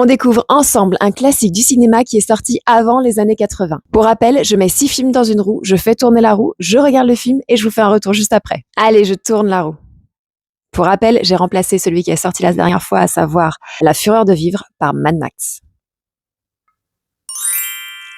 On découvre ensemble un classique du cinéma qui est sorti avant les années 80. Pour rappel, je mets 6 films dans une roue, je fais tourner la roue, je regarde le film et je vous fais un retour juste après. Allez, je tourne la roue. Pour rappel, j'ai remplacé celui qui est sorti la dernière fois, à savoir La Fureur de vivre par Mad Max.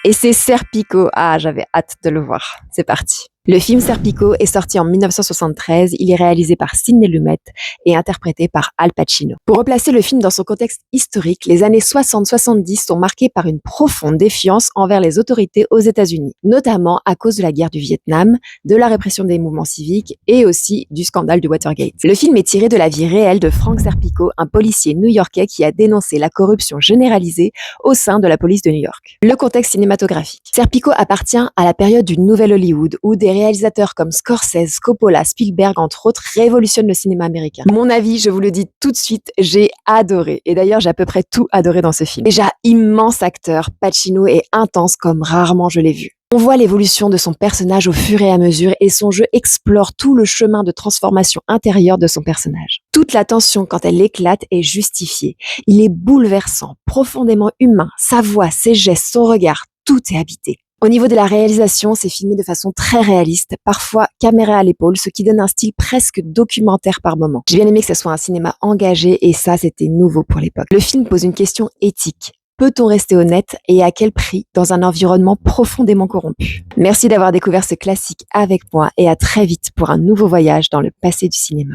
Et c'est Serpico. Ah, j'avais hâte de le voir. C'est parti. Le film Serpico est sorti en 1973. Il est réalisé par Sidney Lumet et interprété par Al Pacino. Pour replacer le film dans son contexte historique, les années 60-70 sont marquées par une profonde défiance envers les autorités aux États-Unis, notamment à cause de la guerre du Vietnam, de la répression des mouvements civiques et aussi du scandale du Watergate. Le film est tiré de la vie réelle de Frank Serpico, un policier new-yorkais qui a dénoncé la corruption généralisée au sein de la police de New York. Le contexte cinématographique. Serpico appartient à la période du Nouvel Hollywood où des réalisateurs comme Scorsese, Coppola, Spielberg, entre autres, révolutionnent le cinéma américain. Mon avis, je vous le dis tout de suite, j'ai adoré. Et d'ailleurs, j'ai à peu près tout adoré dans ce film. Déjà, immense acteur, Pacino est intense comme rarement je l'ai vu. On voit l'évolution de son personnage au fur et à mesure et son jeu explore tout le chemin de transformation intérieure de son personnage. Toute la tension quand elle éclate est justifiée. Il est bouleversant, profondément humain. Sa voix, ses gestes, son regard, tout est habité. Au niveau de la réalisation, c'est filmé de façon très réaliste, parfois caméra à l'épaule, ce qui donne un style presque documentaire par moment. J'ai bien aimé que ce soit un cinéma engagé et ça, c'était nouveau pour l'époque. Le film pose une question éthique. Peut-on rester honnête et à quel prix dans un environnement profondément corrompu? Merci d'avoir découvert ce classique avec moi et à très vite pour un nouveau voyage dans le passé du cinéma.